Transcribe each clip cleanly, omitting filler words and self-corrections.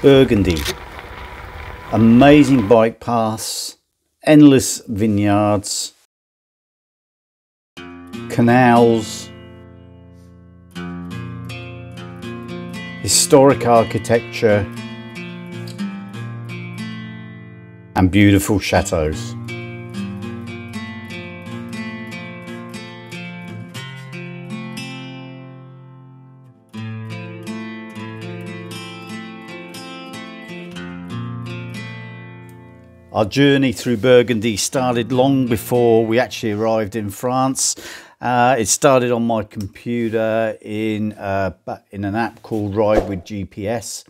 Burgundy. Amazing bike paths, endless vineyards, canals, historic architecture and beautiful chateaus. Our journey through Burgundy started long before we actually arrived in France. It started on my computer in an app called Ride with GPS,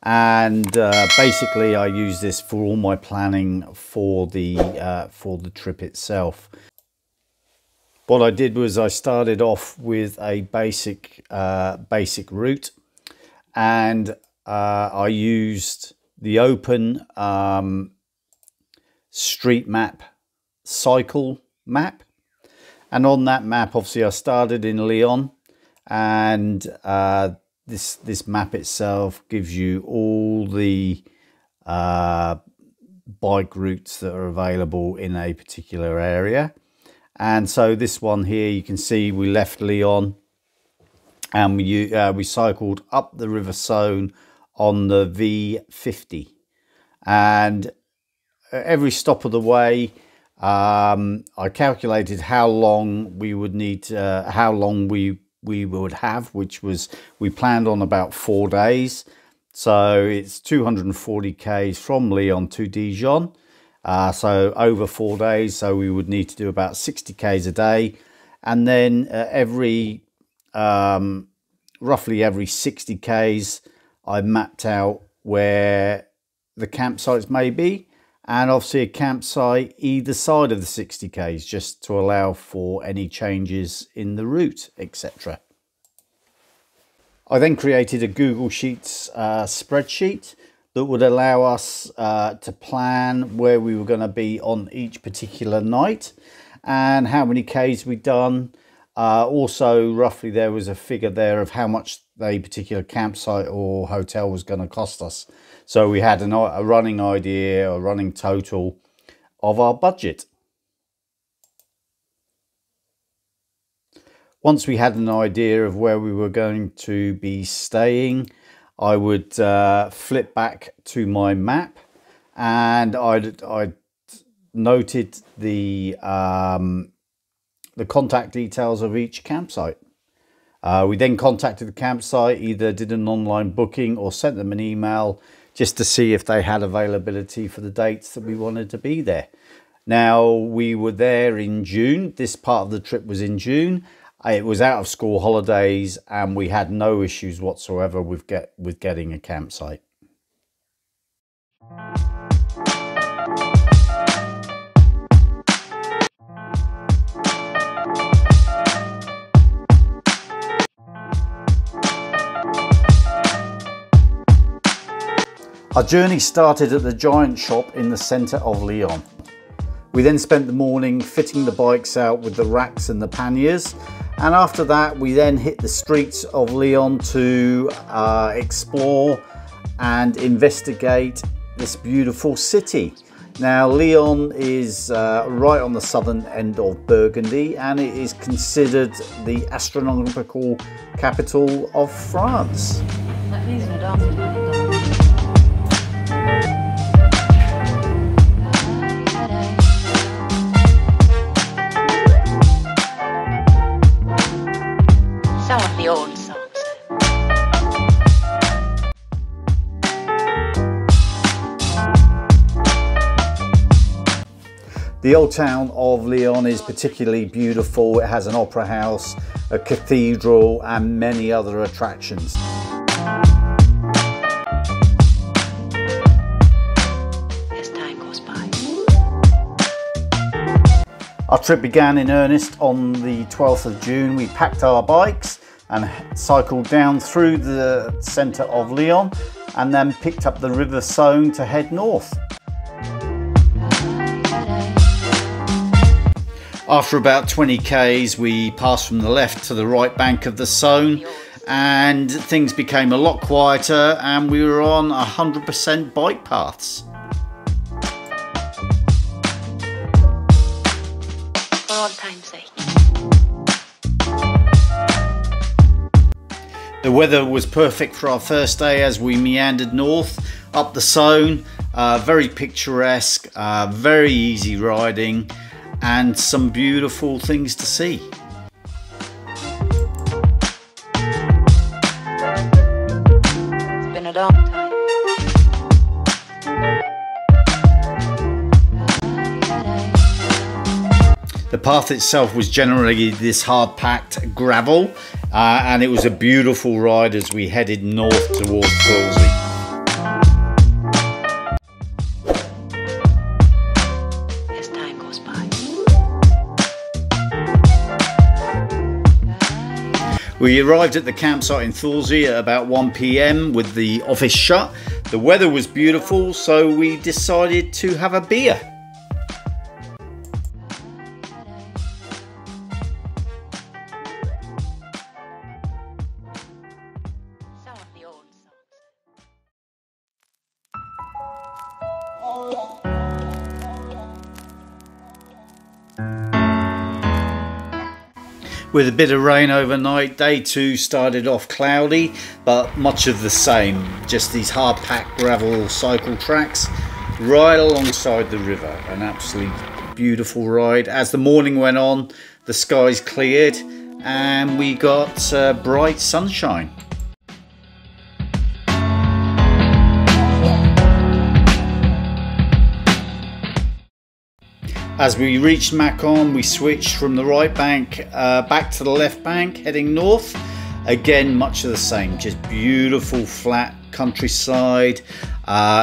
and basically I use this for all my planning for the trip itself. What I did was I started off with a basic route, and I used the open street map, cycle map, and on that map obviously I started in Lyon, and this map itself gives you all the bike routes that are available in a particular area. And so this one here, you can see we left Lyon and we cycled up the River Saône on the V50, and every stop of the way I calculated how long we would need, how long we would have, which was, we planned on about 4 days. So it's 240 k's from Lyon to Dijon, so over 4 days, so we would need to do about 60 k's a day. And then roughly every 60 k's I mapped out where the campsites may be, and obviously a campsite either side of the 60 k's, just to allow for any changes in the route, etc. I then created a Google Sheets spreadsheet that would allow us to plan where we were going to be on each particular night and how many k's we'd done. Also, roughly there was a figure there of how much a particular campsite or hotel was going to cost us. So we had a running idea, a running total of our budget. Once we had an idea of where we were going to be staying, I would flip back to my map, and I noted the contact details of each campsite. We then contacted the campsite, either did an online booking or sent them an email just to see if they had availability for the dates that we wanted to be there. Now, we were there in June. This part of the trip was in June. It was out of school holidays, and we had no issues whatsoever with getting a campsite. Our journey started at the giant shop in the centre of Lyon. We then spent the morning fitting the bikes out with the racks and the panniers, and after that we then hit the streets of Lyon to explore and investigate this beautiful city. Now, Lyon is right on the southern end of Burgundy, and it is considered the astronomical capital of France. Old songs. The old town of Lyon is particularly beautiful. It has an opera house, a cathedral, and many other attractions. As time goes by. Our trip began in earnest on the 12th of June. We packed our bikes and cycled down through the centre of Lyon, and then picked up the River Saône to head north. After about 20 k's, we passed from the left to the right bank of the Saône, and things became a lot quieter, and we were on 100% bike paths. For all time's sake. The weather was perfect for our first day as we meandered north up the Saône. Very picturesque, very easy riding, and some beautiful things to see. It's been a long time. The path itself was generally this hard-packed gravel, and it was a beautiful ride as we headed north towards Burgundy. As time goes by. We arrived at the campsite in Thorsey at about 1 PM with the office shut. The weather was beautiful, so we decided to have a beer. Some of the old songs. With a bit of rain overnight, day 2 started off cloudy, but much of the same. Just these hard-packed gravel cycle tracks right alongside the river. An absolutely beautiful ride. As the morning went on, the skies cleared and we got bright sunshine. As we reached Macon, we switched from the right bank back to the left bank, heading north. Again, much of the same, just beautiful flat countryside,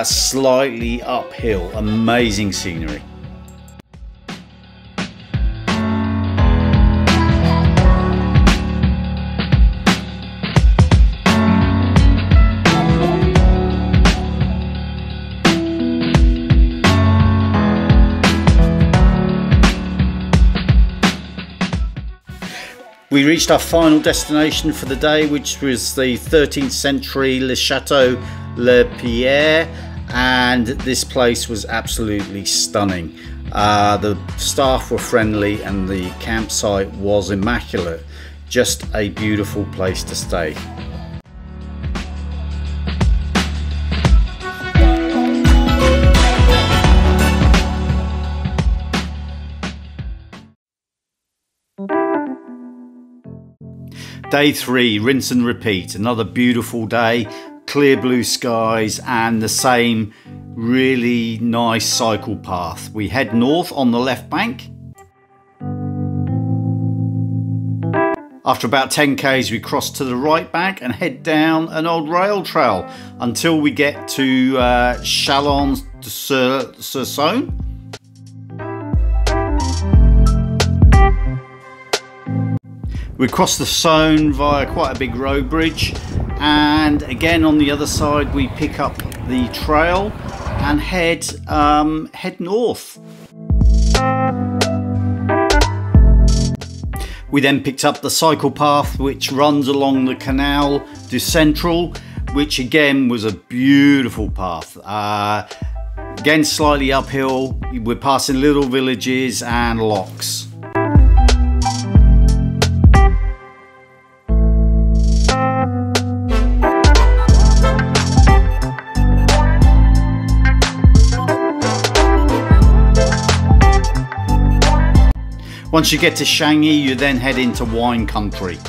slightly uphill, amazing scenery. We reached our final destination for the day, which was the 13th century Le Chateau Le Pierre, and this place was absolutely stunning. The staff were friendly and the campsite was immaculate. Just a beautiful place to stay. Day 3, rinse and repeat. Another beautiful day, clear blue skies and the same really nice cycle path. We head north on the left bank. After about 10 k's we cross to the right bank and head down an old rail trail until we get to Chalon-sur-Saône. We cross the Saône via quite a big road bridge, and again on the other side we pick up the trail and head north. We then picked up the cycle path which runs along the Canal du Central, which again was a beautiful path. Again slightly uphill, we're passing little villages and locks. Once you get to Changy, you then head into wine country.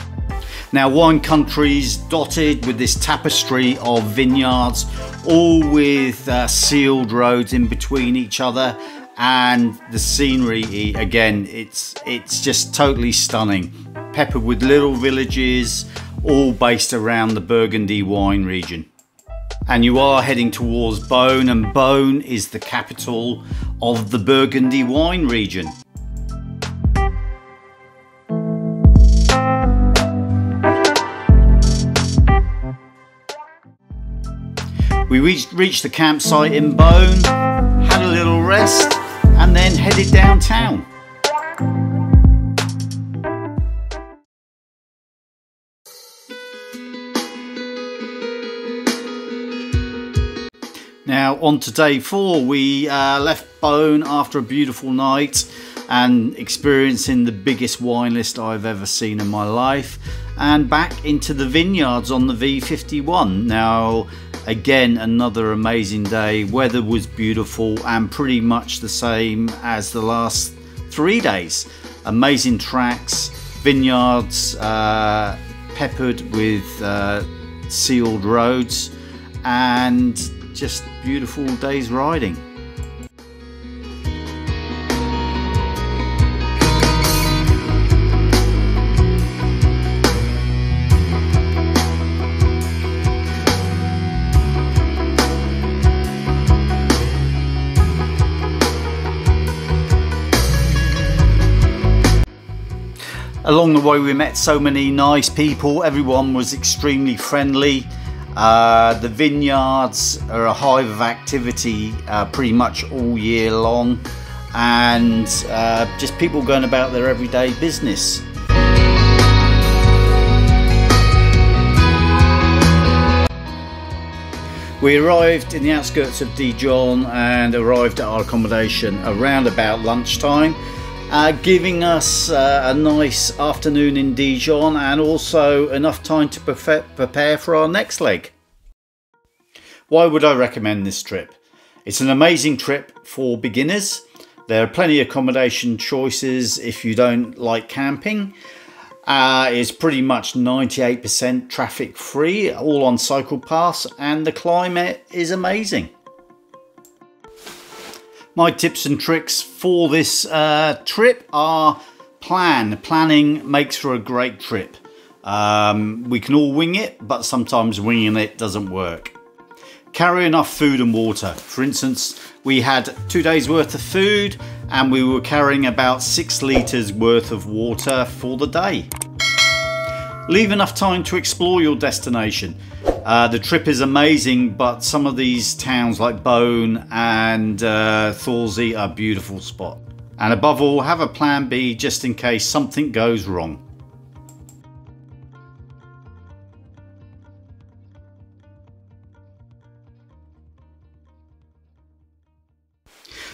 Now, wine country's dotted with this tapestry of vineyards, all with sealed roads in between each other, and the scenery, again, it's just totally stunning. Peppered with little villages, all based around the Burgundy wine region. And you are heading towards Beaune, and Beaune is the capital of the Burgundy wine region. We reached the campsite in Beaune, had a little rest, and then headed downtown. Now on to day 4, we left Beaune after a beautiful night and experiencing the biggest wine list I've ever seen in my life, and back into the vineyards on the V51. Now again, another amazing day. Weather was beautiful and pretty much the same as the last 3 days. Amazing tracks, vineyards peppered with sealed roads, and just beautiful days riding. Along the way we met so many nice people. Everyone was extremely friendly. The vineyards are a hive of activity pretty much all year long, and just people going about their everyday business. We arrived in the outskirts of Dijon and arrived at our accommodation around about lunchtime, giving us a nice afternoon in Dijon and also enough time to prepare for our next leg. Why would I recommend this trip? It's an amazing trip for beginners. There are plenty of accommodation choices if you don't like camping. It's pretty much 98% traffic free, all on cycle paths, and the climate is amazing. My tips and tricks for this trip are planning makes for a great trip. We can all wing it, but sometimes winging it doesn't work. Carry enough food and water. For instance, we had 2 days worth of food and we were carrying about 6 litres worth of water for the day. Leave enough time to explore your destination. The trip is amazing, but some of these towns like Beaune and Thorsey are beautiful spots. And above all, have a plan B just in case something goes wrong.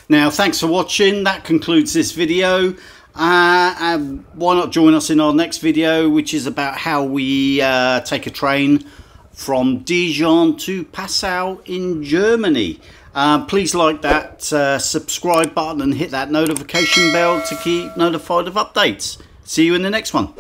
Now, thanks for watching. That concludes this video. And why not join us in our next video, which is about how we take a train from Dijon to Passau in Germany. Please like that subscribe button and hit that notification bell to keep notified of updates. See you in the next one.